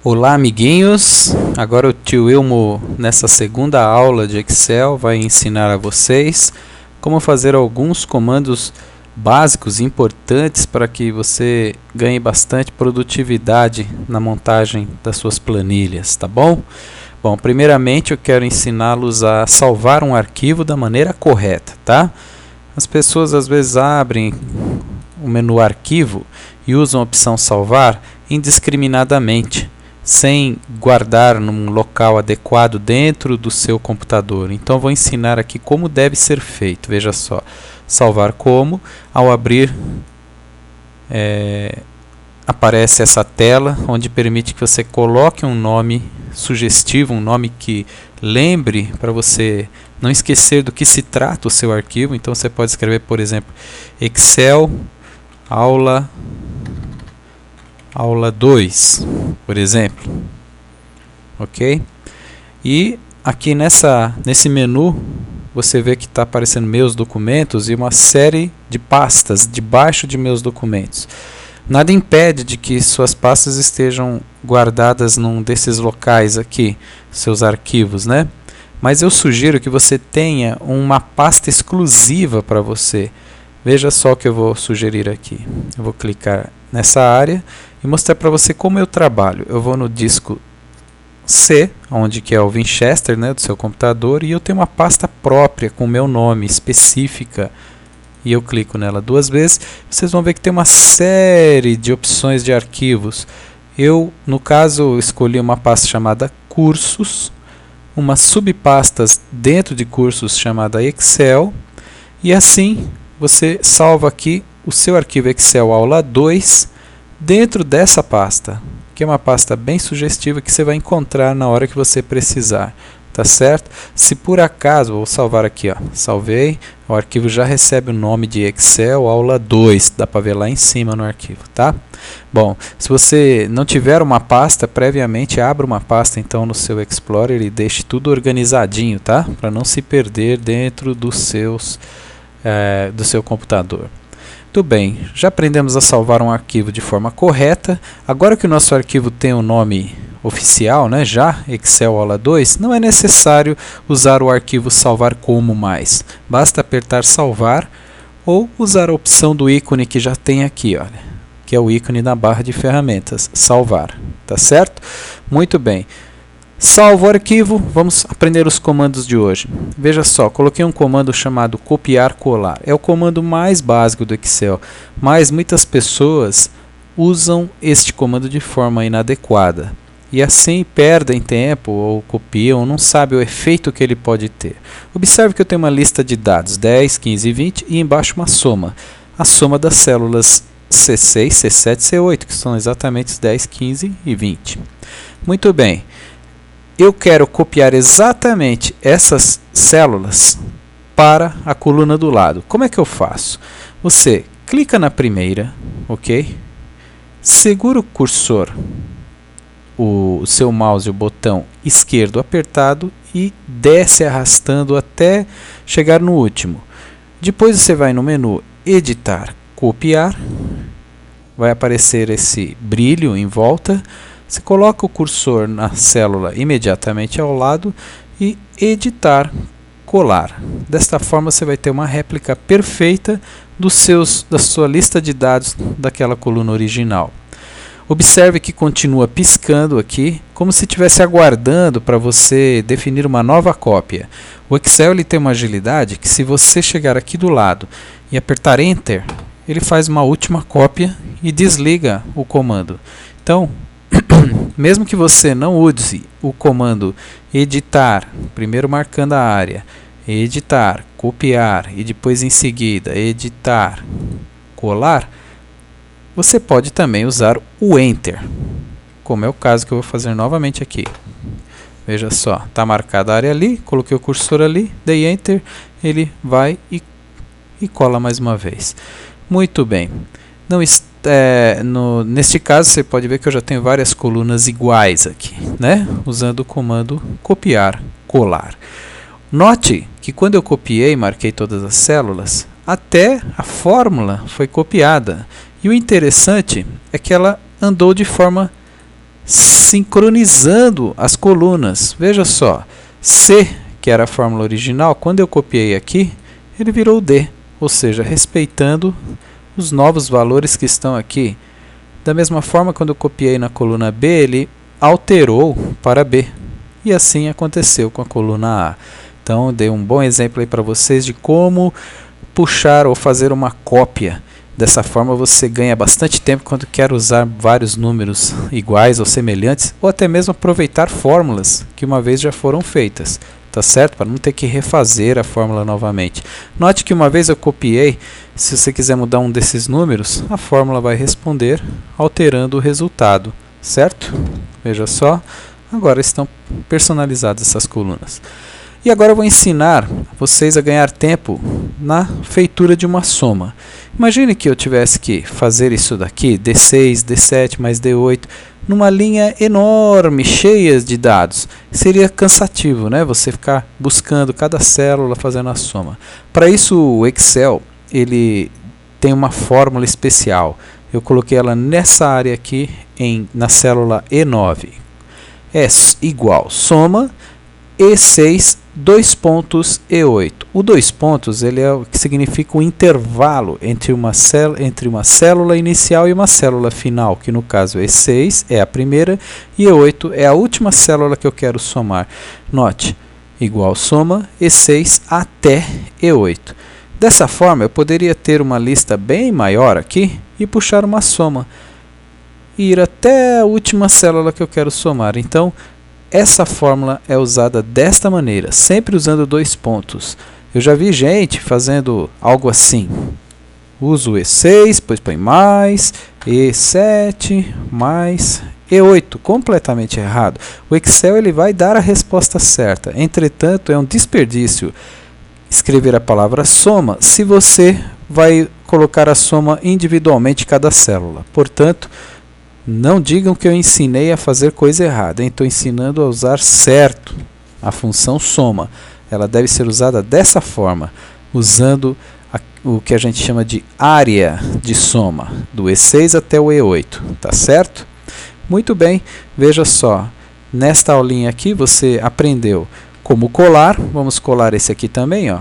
Olá, amiguinhos! Agora o tio Ilmo, nessa segunda aula de Excel, vai ensinar a vocês como fazer alguns comandos básicos e importantes para que você ganhe bastante produtividade na montagem das suas planilhas, tá bom? Bom, primeiramente eu quero ensiná-los a salvar um arquivo da maneira correta, tá? As pessoas às vezes abrem o menu Arquivo e usam a opção Salvar indiscriminadamente, sem guardar num local adequado dentro do seu computador. Então vou ensinar aqui como deve ser feito. Veja só, salvar como, ao abrir aparece essa tela onde permite que você coloque um nome sugestivo, um nome que lembre para você não esquecer do que se trata o seu arquivo. Então você pode escrever, por exemplo, Excel aula 2, por exemplo, ok? E aqui nesse menu você vê que está aparecendo meus documentos e uma série de pastas debaixo de meus documentos. Nada impede de que suas pastas estejam guardadas num desses locais aqui, seus arquivos, né? Mas eu sugiro que você tenha uma pasta exclusiva para você. Veja só o que eu vou sugerir aqui. Eu vou clicar nessa área e mostrar para você como eu trabalho. Eu vou no disco C, onde que é o Winchester, né, do seu computador, e eu tenho uma pasta própria com o meu nome, específica, e eu clico nela duas vezes. Vocês vão ver que tem uma série de opções de arquivos. Eu, no caso, escolhi uma pasta chamada Cursos, uma subpastas dentro de Cursos chamada Excel, e assim você salva aqui o seu arquivo Excel aula 2 dentro dessa pasta, que é uma pasta bem sugestiva que você vai encontrar na hora que você precisar, tá certo? Se por acaso, vou salvar aqui, ó, salvei, o arquivo já recebe o nome de Excel aula 2, dá para ver lá em cima no arquivo, tá? Bom, se você não tiver uma pasta, previamente abra uma pasta então no seu Explorer e deixe tudo organizadinho, tá? Para não se perder dentro do seu computador. Tudo bem, já aprendemos a salvar um arquivo de forma correta. Agora que o nosso arquivo tem o nome oficial, né, já Excel aula 2, não é necessário usar o arquivo salvar como mais. Basta apertar salvar ou usar a opção do ícone que já tem aqui, olha, que é o ícone na barra de ferramentas, salvar, tá certo? Muito bem. Salvo o arquivo, vamos aprender os comandos de hoje. Veja só, coloquei um comando chamado copiar colar. É o comando mais básico do Excel, mas muitas pessoas usam este comando de forma inadequada. E assim perdem tempo, ou copiam, ou não sabem o efeito que ele pode ter. Observe que eu tenho uma lista de dados, 10, 15 e 20, e embaixo uma soma. A soma das células C6, C7 e C8, que são exatamente os 10, 15 e 20. Muito bem. Eu quero copiar exatamente essas células para a coluna do lado. Como é que eu faço? Você clica na primeira, ok? Segura o cursor, o seu mouse e o botão esquerdo apertado e desce arrastando até chegar no último. Depois você vai no menu Editar, Copiar. Vai aparecer esse brilho em volta. Você coloca o cursor na célula imediatamente ao lado e editar, colar. Desta forma você vai ter uma réplica perfeita da sua lista de dados daquela coluna original. Observe que continua piscando aqui, como se estivesse aguardando para você definir uma nova cópia. O Excel ele tem uma agilidade que, se você chegar aqui do lado e apertar Enter, ele faz uma última cópia e desliga o comando. Então, mesmo que você não use o comando editar, primeiro marcando a área, editar, copiar e depois em seguida editar, colar, você pode também usar o Enter, como é o caso que eu vou fazer novamente aqui. Veja só, está marcada a área ali, coloquei o cursor ali, dei Enter, ele vai e cola mais uma vez. Muito bem. Neste caso você pode ver que eu já tenho várias colunas iguais aqui, né? Usando o comando copiar, colar. Note que quando eu copiei e marquei todas as células, até a fórmula foi copiada. E o interessante é que ela andou de forma sincronizando as colunas. Veja só, C, que era a fórmula original, quando eu copiei aqui, ele virou D, ou seja, respeitando os novos valores que estão aqui. Da mesma forma, quando eu copiei na coluna B, ele alterou para B. E assim aconteceu com a coluna A. Então, dei um bom exemplo aí para vocês de como puxar ou fazer uma cópia. Dessa forma você ganha bastante tempo quando quer usar vários números iguais ou semelhantes, ou até mesmo aproveitar fórmulas que uma vez já foram feitas, tá certo? Para não ter que refazer a fórmula novamente. Note que uma vez eu copiei, se você quiser mudar um desses números, a fórmula vai responder alterando o resultado, certo? Veja só, agora estão personalizadas essas colunas. E agora eu vou ensinar vocês a ganhar tempo na feitura de uma soma. Imagine que eu tivesse que fazer isso daqui, D6, D7 mais D8, numa linha enorme, cheia de dados. Seria cansativo, né? Você ficar buscando cada célula fazendo a soma. Para isso o Excel ele tem uma fórmula especial. Eu coloquei ela nessa área aqui, na célula E9. É igual soma E6, 2 pontos E8. O 2 pontos ele é o que significa o intervalo entre uma célula inicial e uma célula final, que no caso E6 é a primeira e E8 é a última célula que eu quero somar. Note, igual soma E6 até E8. Dessa forma eu poderia ter uma lista bem maior aqui e puxar uma soma e ir até a última célula que eu quero somar. Então, essa fórmula é usada desta maneira, sempre usando 2 pontos. Eu já vi gente fazendo algo assim. Uso E6, depois põe mais, E7, mais E8. Completamente errado. O Excel ele vai dar a resposta certa. Entretanto, é um desperdício escrever a palavra soma se você vai colocar a soma individualmente cada célula. Portanto, não digam que eu ensinei a fazer coisa errada. Estou ensinando a usar certo a função soma. Ela deve ser usada dessa forma, usando o que a gente chama de área de soma, do E6 até o E8. Tá certo? Muito bem, veja só. Nesta aulinha aqui você aprendeu como colar. Vamos colar esse aqui também, ó.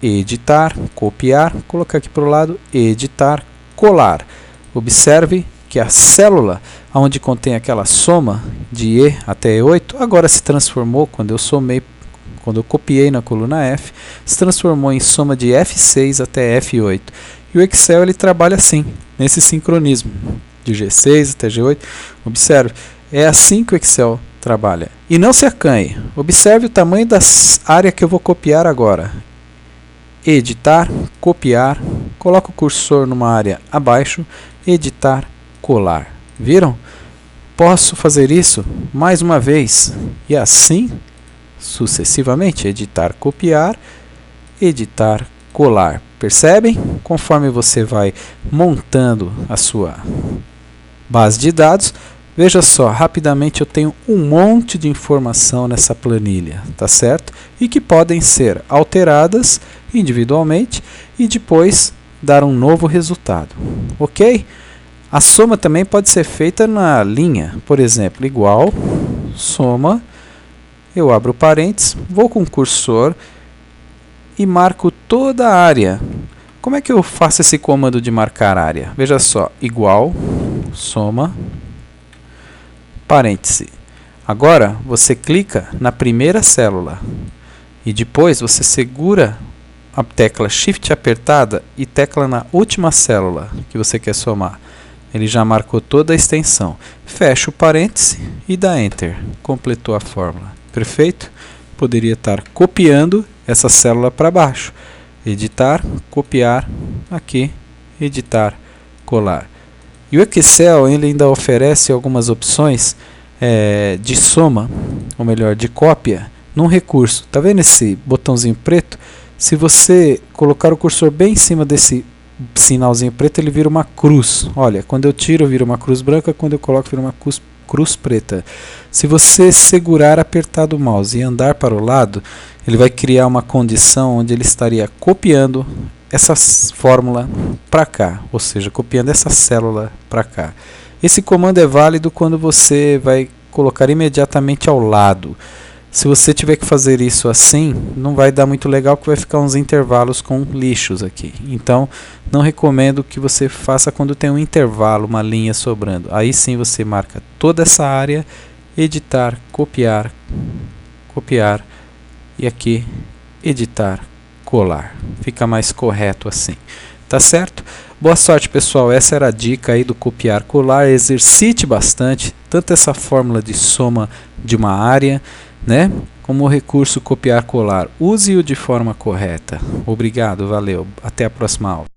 Editar, copiar, colocar aqui para o lado, editar, colar. Observe que a célula onde contém aquela soma de E até E8, agora se transformou, quando eu copiei na coluna F, se transformou em soma de F6 até F8. E o Excel ele trabalha assim, nesse sincronismo, de G6 até G8. Observe, é assim que o Excel trabalha. E não se acanhe, observe o tamanho da área que eu vou copiar agora. Editar, copiar, coloco o cursor numa área abaixo, editar, colar. Viram? Posso fazer isso mais uma vez e assim sucessivamente. Editar, copiar, editar, colar. Percebem? Conforme você vai montando a sua base de dados, veja só, rapidamente eu tenho um monte de informação nessa planilha, tá certo? E que podem ser alteradas individualmente e depois dar um novo resultado. Ok? A soma também pode ser feita na linha, por exemplo, igual, soma, eu abro parênteses, vou com o cursor e marco toda a área. Como é que eu faço esse comando de marcar área? Veja só, igual, soma, parêntese. Agora você clica na primeira célula e depois você segura a tecla Shift apertada e tecla na última célula que você quer somar. Ele já marcou toda a extensão. Fecha o parêntese e dá Enter. Completou a fórmula. Perfeito? Poderia estar copiando essa célula para baixo. Editar, copiar, aqui, editar, colar. E o Excel ele ainda oferece algumas opções de soma, ou melhor, de cópia, num recurso. Está vendo esse botãozinho preto? Se você colocar o cursor bem em cima desse sinalzinho preto, ele vira uma cruz. Olha, quando eu tiro vira uma cruz branca, quando eu coloco vira uma cruz preta. Se você segurar apertado o mouse e andar para o lado, ele vai criar uma condição onde ele estaria copiando essa fórmula para cá, ou seja, copiando essa célula para cá. Esse comando é válido quando você vai colocar imediatamente ao lado. Se você tiver que fazer isso assim, não vai dar muito legal, porque vai ficar uns intervalos com lixos aqui. Então, não recomendo que você faça quando tem um intervalo, uma linha sobrando. Aí sim você marca toda essa área, editar, copiar, copiar e aqui editar, colar. Fica mais correto assim. Tá certo? Boa sorte, pessoal. Essa era a dica aí do copiar, colar. Exercite bastante, tanto essa fórmula de soma de uma área, né, como o recurso copiar, colar. Use-o de forma correta. Obrigado, valeu. Até a próxima aula.